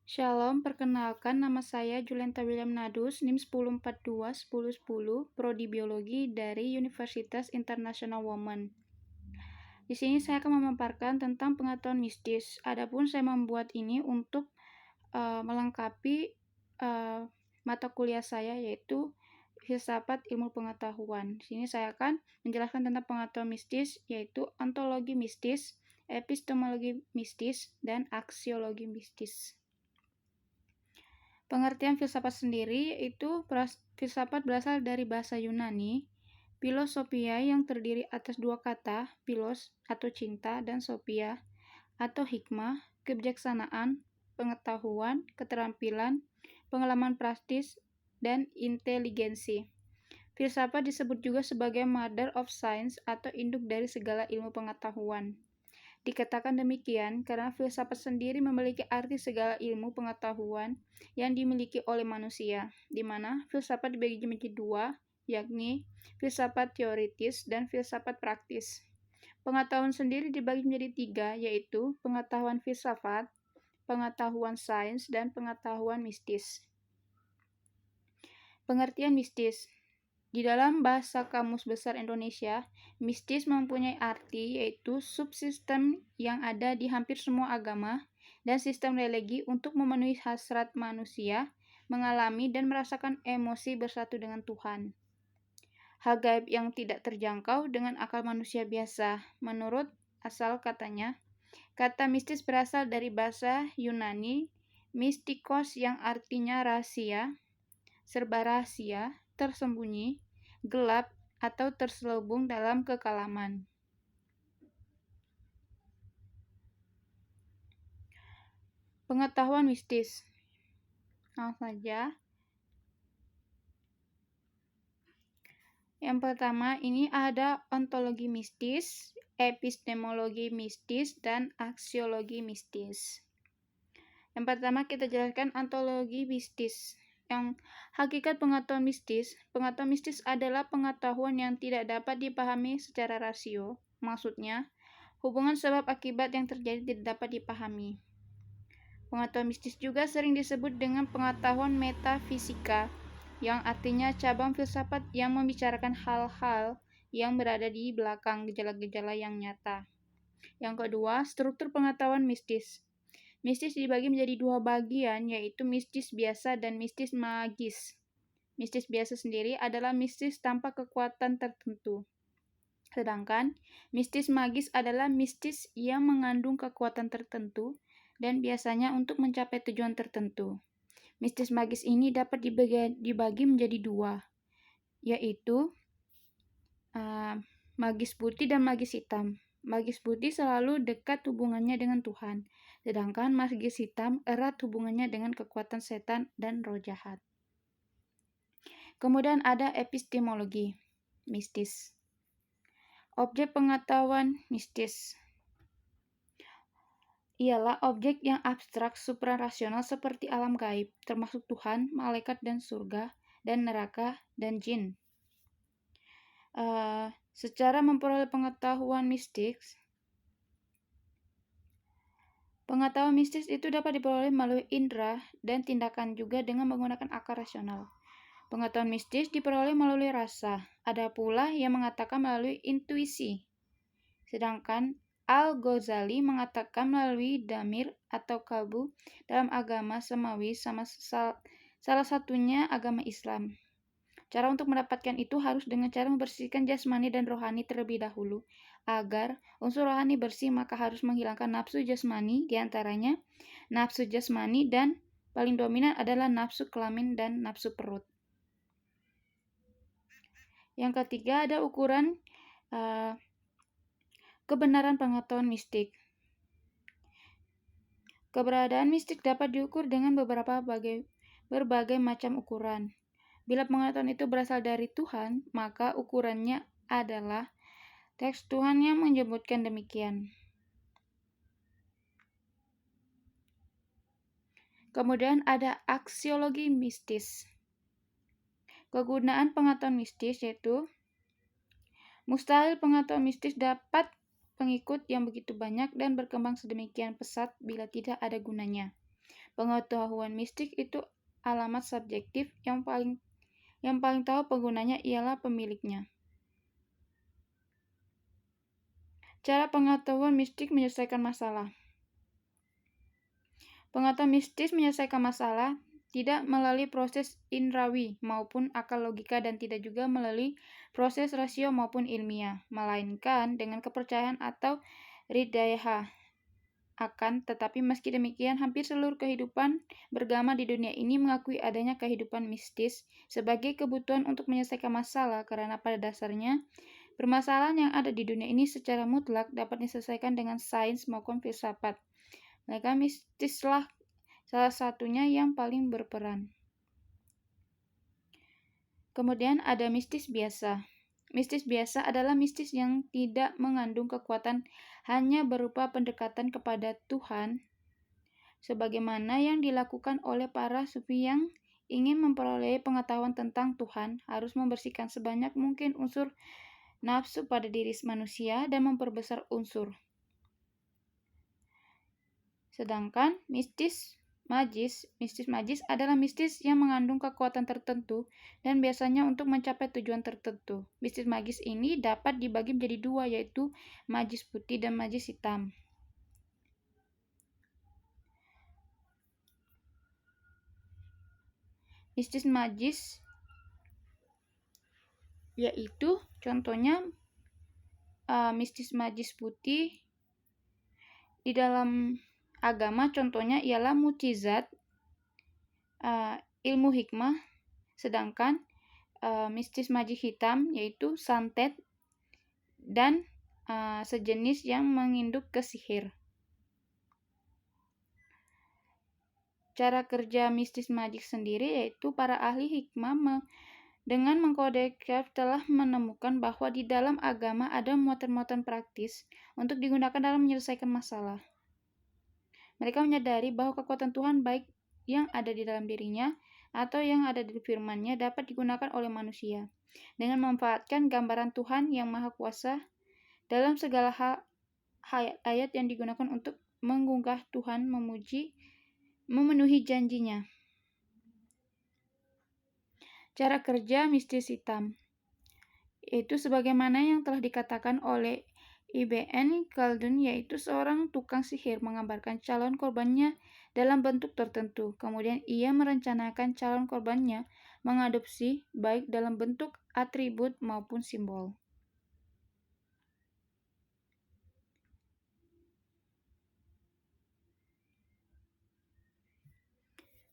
Shalom, perkenalkan nama saya Julenta William Nadus, NIM 1042-1010, Prodi Biologi dari Universitas International Women. Di sini saya akan memaparkan tentang pengetahuan mistis. Adapun saya membuat ini untuk melengkapi mata kuliah saya, yaitu Filsafat Ilmu Pengetahuan. Di sini saya akan menjelaskan tentang pengetahuan mistis, yaitu ontologi mistis, epistemologi mistis, dan aksiologi mistis. Pengertian filsafat sendiri yaitu filsafat berasal dari bahasa Yunani, philosophia yang terdiri atas dua kata, philos atau cinta dan sophia atau hikmah, kebijaksanaan, pengetahuan, keterampilan, pengalaman praktis, dan inteligensi. Filsafat disebut juga sebagai mother of science atau induk dari segala ilmu pengetahuan. Dikatakan demikian karena filsafat sendiri memiliki arti segala ilmu pengetahuan yang dimiliki oleh manusia, di mana filsafat dibagi menjadi dua, yakni filsafat teoritis dan filsafat praktis. Pengetahuan sendiri dibagi menjadi tiga, yaitu pengetahuan filsafat, pengetahuan sains, dan pengetahuan mistis. Pengertian mistis. Di dalam bahasa Kamus Besar Indonesia, mistis mempunyai arti yaitu subsistem yang ada di hampir semua agama dan sistem religi untuk memenuhi hasrat manusia, mengalami dan merasakan emosi bersatu dengan Tuhan. Hal gaib yang tidak terjangkau dengan akal manusia biasa. Menurut asal katanya, kata mistis berasal dari bahasa Yunani mystikos yang artinya rahasia, serba rahasia, tersembunyi, gelap, atau terselubung dalam kekalaman. Pengetahuan mistis. Langsung saja. Yang pertama, ini ada ontologi mistis, epistemologi mistis, dan aksiologi mistis. Yang pertama, kita jelaskan ontologi mistis. Yang hakikat pengetahuan mistis adalah pengetahuan yang tidak dapat dipahami secara rasio. Maksudnya, hubungan sebab akibat yang terjadi tidak dapat dipahami. Pengetahuan mistis juga sering disebut dengan pengetahuan metafisika, yang artinya cabang filsafat yang membicarakan hal-hal yang berada di belakang gejala-gejala yang nyata. Yang kedua, struktur pengetahuan mistis. Mistis dibagi menjadi dua bagian, yaitu mistis biasa dan mistis magis. Mistis biasa sendiri adalah mistis tanpa kekuatan tertentu. Sedangkan mistis magis adalah mistis yang mengandung kekuatan tertentu dan biasanya untuk mencapai tujuan tertentu. Mistis magis ini dapat dibagi menjadi dua, yaitu magis putih dan magis hitam. Magis putih selalu dekat hubungannya dengan Tuhan, sedangkan magis hitam erat hubungannya dengan kekuatan setan dan roh jahat. Kemudian ada epistemologi mistis. Objek pengetahuan mistis ialah objek yang abstrak suprarasional seperti alam gaib, termasuk Tuhan, malaikat dan surga, dan neraka, dan jin. Secara memperoleh pengetahuan mistis, pengetahuan mistis itu dapat diperoleh melalui indera dan tindakan juga dengan menggunakan akal rasional. Pengetahuan mistis diperoleh melalui rasa, ada pula yang mengatakan melalui intuisi. Sedangkan Al-Ghazali mengatakan melalui damir atau kalbu dalam agama Samawi sama salah satunya agama Islam. Cara untuk mendapatkan itu harus dengan cara membersihkan jasmani dan rohani terlebih dahulu. Agar unsur rohani bersih, maka harus menghilangkan nafsu jasmani, diantaranya nafsu jasmani dan paling dominan adalah nafsu kelamin dan nafsu perut. Yang ketiga ada ukuran kebenaran pengetahuan mistik. Keberadaan mistik dapat diukur dengan berbagai macam ukuran. Bila pengetahuan itu berasal dari Tuhan, maka ukurannya adalah teks Tuhan yang menyebutkan demikian. Kemudian ada aksiologi mistis. Kegunaan pengetahuan mistis yaitu mustahil pengetahuan mistis dapat pengikut yang begitu banyak dan berkembang sedemikian pesat bila tidak ada gunanya. Pengetahuan mistik itu alamat subjektif yang paling tahu penggunanya ialah pemiliknya. Cara pengetahuan mistik menyelesaikan masalah. Pengetahuan mistis menyelesaikan masalah tidak melalui proses indrawi maupun akal logika dan tidak juga melalui proses rasio maupun ilmiah, melainkan dengan kepercayaan atau ridayah. Tetapi meski demikian, hampir seluruh kehidupan beragama di dunia ini mengakui adanya kehidupan mistis sebagai kebutuhan untuk menyelesaikan masalah karena pada dasarnya permasalahan yang ada di dunia ini secara mutlak dapat diselesaikan dengan sains maupun filsafat. Mereka mistislah salah satunya yang paling berperan. Kemudian ada mistis biasa. Mistis biasa adalah mistis yang tidak mengandung kekuatan, hanya berupa pendekatan kepada Tuhan, sebagaimana yang dilakukan oleh para sufi yang ingin memperoleh pengetahuan tentang Tuhan, harus membersihkan sebanyak mungkin unsur nafsu pada diri manusia dan memperbesar unsur. Sedangkan mistis magis adalah mistis yang mengandung kekuatan tertentu dan biasanya untuk mencapai tujuan tertentu. Mistis magis ini dapat dibagi menjadi dua, yaitu magis putih dan magis hitam. Mistis magis yaitu contohnya mistis magis putih di dalam agama contohnya ialah mukjizat, ilmu hikmah, sedangkan mistis magis hitam yaitu santet dan sejenis yang menginduk ke sihir. Cara kerja mistis magis sendiri yaitu para ahli hikmah dengan mengkodeks telah menemukan bahwa di dalam agama ada muatan-muatan praktis untuk digunakan dalam menyelesaikan masalah. Mereka menyadari bahwa kekuatan Tuhan baik yang ada di dalam dirinya atau yang ada di firman-Nya dapat digunakan oleh manusia dengan memanfaatkan gambaran Tuhan yang Maha Kuasa dalam segala ayat yang digunakan untuk mengunggah Tuhan memenuhi janjinya. Cara kerja mistis hitam itu sebagaimana yang telah dikatakan oleh Ibn Khaldun, yaitu seorang tukang sihir menggambarkan calon korbannya dalam bentuk tertentu. Kemudian ia merencanakan calon korbannya mengadopsi baik dalam bentuk atribut maupun simbol.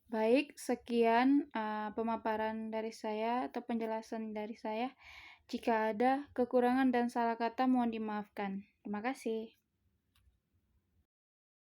Baik, sekian pemaparan dari saya atau penjelasan dari saya. Jika ada kekurangan dan salah kata mohon dimaafkan. Terima kasih.